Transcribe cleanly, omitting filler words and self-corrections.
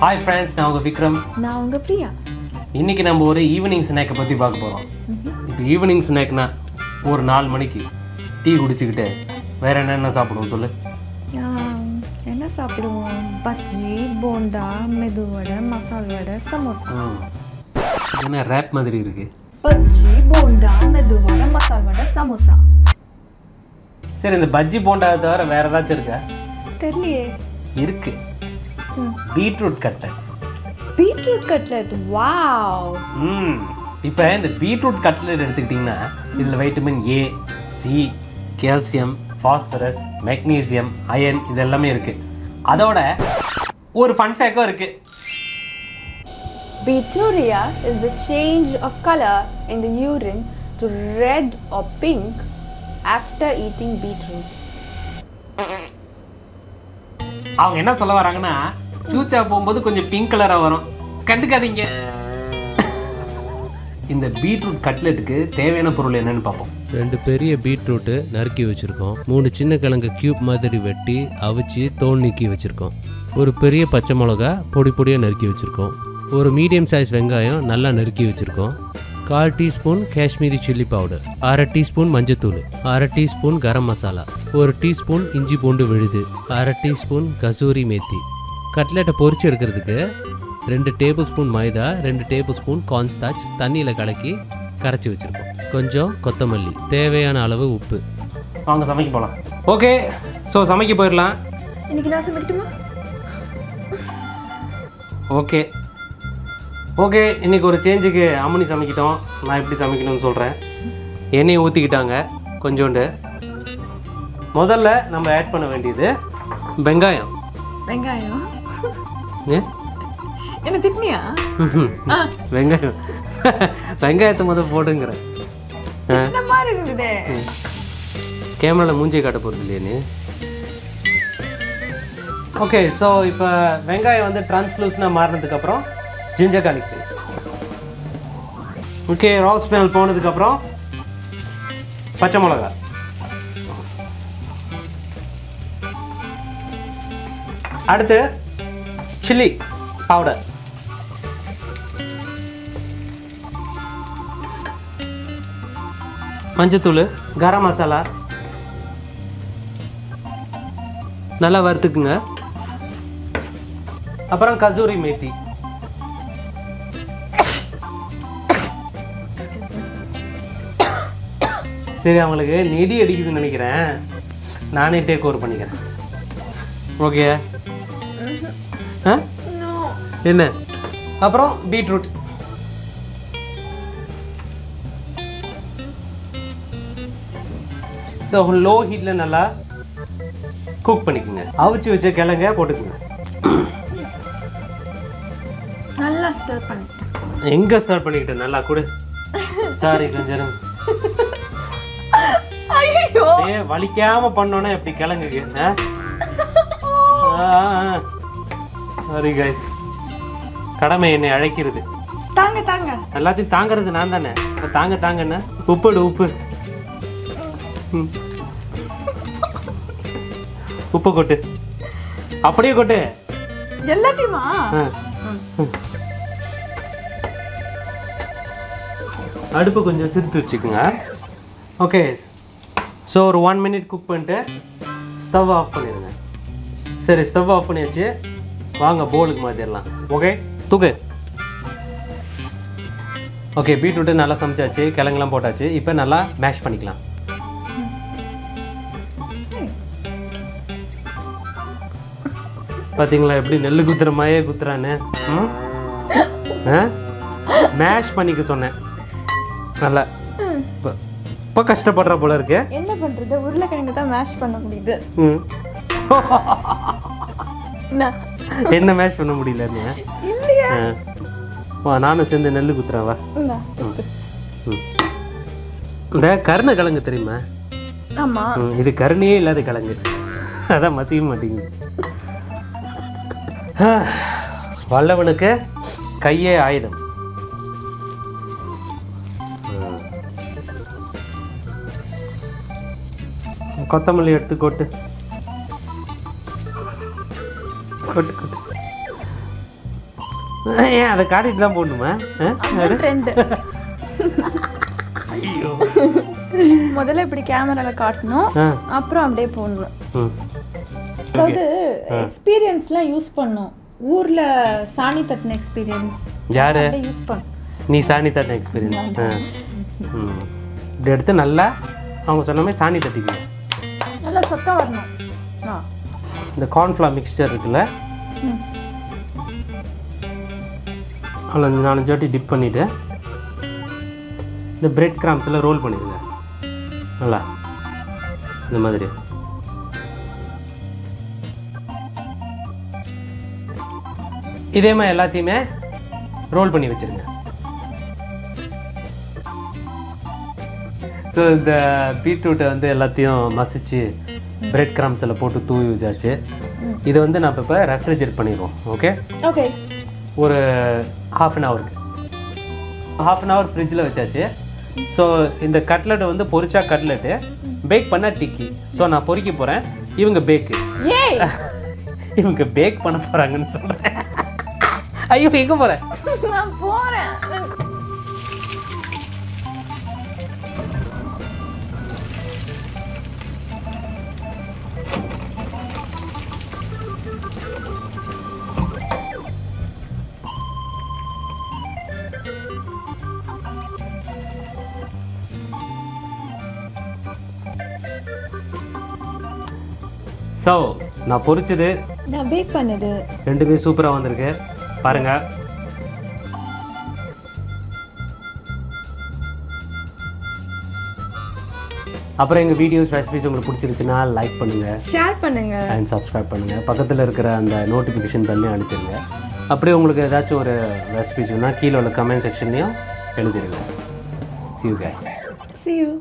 Hi friends, நான் உங்க விக்ரம். நான் உங்க பிரியா. இன்னைக்கு நம்ம ஒரு ஈவினிங் ஸ்நாக் பத்தி பார்க்க போறோம். இப்போ ஈவினிங் ஸ்நாக்னா ஒரு 4 மணிக்கு டீ குடிச்சிட்டு வேற என்ன சாப்பிடுவோம் சொல்லு? என்ன சாப்பிடுவோம்? பஜ்ஜி, போண்டா, மெது வடை, மசால் வடை, சமோசா. என்ன ரேப் மாதிரி இருக்கு? பஜ்ஜி, போண்டா, மெது வடை, மசால் வடை, சமோசா. சரி, இந்த பஜ்ஜி போண்டா தவிர வேற ஏதாச்சும் இருக்கா? தெரியலையே. இருக்கு. Beetroot Cutlet. Beetroot Cutlet. Wow. இப்போ இந்த Beetroot Cutlet எடுத்துக்கிட்டிங்கன்னா இதில் vitamin A, C, calcium, phosphorus, magnesium, iron இது எல்லாமே இருக்கு. அதோட ஒரு ஃபன் ஃபேக்டும் இருக்கு. Beeturia is the change of color in the urine to red or pink after eating beetroots. அவங்க என்ன சொல்ல வராங்கன்னா சூச்சா போகும்போது கொஞ்சம் பிங்க் கலராக வரும், கண்டுக்காதீங்க. இந்த பீட்ரூட் கட்லெட்டுக்கு தேவையான பொருள் என்னன்னு பார்ப்போம். 2 பெரிய பீட்ரூட்டு நறுக்கி வச்சுருக்கோம். 3 சின்ன கிழங்கு க்யூப் மாதிரி வெட்டி அவிச்சு தோல் நீக்கி வச்சுருக்கோம். ஒரு பெரிய பச்சை மிளகா பொடி பொடியாக நறுக்கி வச்சுருக்கோம். ஒரு மீடியம் சைஸ் வெங்காயம் நல்லா நறுக்கி வச்சுருக்கோம். 1/4 teaspoon Kashmiri chilli powder, 1/2 teaspoon மஞ்சத்தூள், 1/2 டீஸ்பூன் கரம் மசாலா, 1 டீஸ்பூன் இஞ்சி பூண்டு விழுது, 1/2 டீஸ்பூன் கசூரி மேத்தி. கட்லெட்டை பொரிச்சு எடுக்கிறதுக்கு 2 டேபிள் ஸ்பூன் மைதா, 2 டேபிள் ஸ்பூன் கார்ன்ஸ்டார்ச் தண்ணியில் கலக்கி கரைச்சி வச்சுருக்கோம். கொஞ்சம் கொத்தமல்லி, தேவையான அளவு உப்பு. வாங்க சமைக்க போகலாம். ஓகே, ஸோ சமைக்க போயிடலாம். இன்னைக்கு நான் சமைக்கட்டுமா? ஓகே ஓகே இன்றைக்கி ஒரு சேஞ்சுக்கு அம்மனி சமைக்கிட்டோம். நான் எப்படி சமைக்கணும்னு சொல்கிறேன். எண்ணெயை ஊற்றிக்கிட்டாங்க கொஞ்சோண்டு. முதல்ல நம்ம ஆட் பண்ண வேண்டியது வெங்காயம். வெங்காயம் ஏ என்ன திட்னியா? வெங்காயம் வெங்காயத்தை முதல் போடுங்கிறேன். இந்த மாதிரி இருக்குதே. கேமராவில் மூஞ்சி காட்ட போகிறது இல்லையே நீ. ஓகே, ஸோ இப்போ வெங்காயம் வந்து ட்ரான்ஸ்லூஸ்னாக மாறினதுக்கப்புறம் ginger garlic paste. Okay, raw smell போனதுக்கப்புறம் பச்சை மிளகா, அடுத்து சில்லி பவுடர், மஞ்சத்தூள், கரம் மசாலா நல்லா வறுத்துக்குங்க. அப்புறம் கசூரி மேத்தி. சரி, அவங்களுக்கு நெடி அடிக்குதுன்னு நினைக்கிறேன், நானே டேக் ஓவர் பண்ணிக்கிறேன். ஓகே என்ன? அப்புறம் பீட்ரூட். லோ ஹீட்டில் நல்லா குக் பண்ணிக்கோங்க. அவிச்சு வச்ச கிழங்க போட்டுக்குங்க. நல்லா ஸ்டர் பண்ணு. எங்கே ஸ்டார்ட் பண்ணிக்கிட்டேன்? நல்லா கொடு. சாரி கொஞ்சம் வலிக்காம பண்ணோன்னா எப்படி கிழங்குக்கு? சாரி கைஸ், கடமை என்னை அழைக்கிறது. தாங்க தாங்க, எல்லாத்தையும் தாங்கிறது நான் தானே. தாங்க தாங்கண்ணா. உப்புடு உப்பு. உப்பு கொட்டு, அப்படியே கொட்டு எல்லாத்தையுமா. அடுப்பு கொஞ்சம் சிரித்து வச்சுக்கோங்க. ஓகே, ஸோ ஒரு 1 மினிட் குக் பண்ணிட்டு ஸ்டவ் ஆஃப் பண்ணிடுங்க. சரி, ஸ்டவ் ஆஃப் பண்ணியாச்சு. வாங்க போலுக்கு மாற்றிடலாம். ஓகே, தூக்கு. ஓகே, பீட்ரூட்டு நல்லா சமைச்சாச்சு, கிழங்குலாம் போட்டாச்சு. இப்போ நல்லா மேஷ் பண்ணிக்கலாம். பார்த்தீங்களா எப்படி நெல் குத்துற மாதிரியே குத்துறான்னு? மேஷ் பண்ணிக்க சொன்னேன். நல்லா இப்போ கஷ்டப்படுற போல இருக்கு. என்ன பண்றது, உருளைக்கிழங்கு தான் மேஷ் பண்ண முடியுது. என்ன மேஷ் பண்ண முடியல? இல்லையா? வா, நானும் சேர்ந்து நெல் குத்துறேன். வா. இந்த கருணை கிழங்கு தெரியுமா? ஆமா. இது கருணையே இல்லாத கிழங்கு, அதான் மசிய மாட்டேங்குது. வல்லவனுக்கு கையே ஆயுதம். கொத்தமல்லி எடுத்து கொட்டு. கொட்டு கொட்டு. ஏன் அதை காட்டிட்டு தான் போடணுமா? ட்ரெண்ட். ஐயோ, முதல்ல இப்படி கேமரால காட்டணும், அப்புறம் அப்படியே போடணும். அதாவது எக்ஸ்பீரியன்ஸ்லாம் யூஸ் பண்ணோம். ஊர்ல சாணி தட்டின எக்ஸ்பீரியன்ஸ் யாரு? யூஸ் பண்ண. நீ சாணி தட்டின எக்ஸ்பீரியன்ஸ். இப்படி எடுத்து நல்லா அவங்க சொன்ன மாதிரி சாணி தட்டிக்கணும். நல்லா சத்தம் வரணும். இந்த கார்ன்ஃப்ளவர் மிக்சர் இருக்குல்ல, அதில் 4 வாட்டி டிப் பண்ணிவிட்டு இந்த பிரெட் கிராம்ஸில் ரோல் பண்ணிடுங்க. நல்லா இந்த மாதிரி. இதே மாதிரி எல்லாத்தையுமே ரோல் பண்ணி வச்சுருங்க. ஸோ இந்த பீட்ரூட்டை வந்து எல்லாத்தையும் மசிச்சு பிரெட் கிராம்ஸில் போட்டு தூவி வச்சாச்சு. இதை வந்து நம்ம இப்போ ரெஃப்ரிஜரேட் பண்ணிடுவோம். Okay okay. ஒரு ½ அன் ஹவருக்கு. ½ அன் ஹவர் ஃப்ரிட்ஜில் வச்சாச்சு. ஸோ இந்த கட்லெட் வந்து பொரிச்சா கட்லெட்டு, பேக் பண்ணால் டிக்கி. ஸோ நான் பொரிக்க போகிறேன், இவங்க பேக்கு. இவங்க பேக் பண்ண போகிறாங்கன்னு சொல்கிறேன். ஐயோ, எங்கே போகிறேன்? நான் போகிறேன். ஸோ நான் பொரிச்சது, நான் பேக் பண்ணது ரெண்டுமே சூப்பராக வந்திருக்கு பாருங்க. அப்புறம் எங்கள் வீடியோஸ் ரெசிபிஸ் உங்களுக்கு பிடிச்சிருந்துச்சுன்னா லைக் பண்ணுங்கள், ஷேர் பண்ணுங்கள் அண்ட் சப்ஸ்கிரைப் பண்ணுங்கள். பக்கத்தில் இருக்கிற அந்த நோட்டிஃபிகேஷன் பெல்லையும் அனுப்பிடுங்க. அப்படியே உங்களுக்கு ஏதாச்சும் ஒரு ரெசிபிஸ் வேணும்னா கீழே உள்ள comment செக்ஷன்லையும் எழுதிடுங்க. See you guys. See you.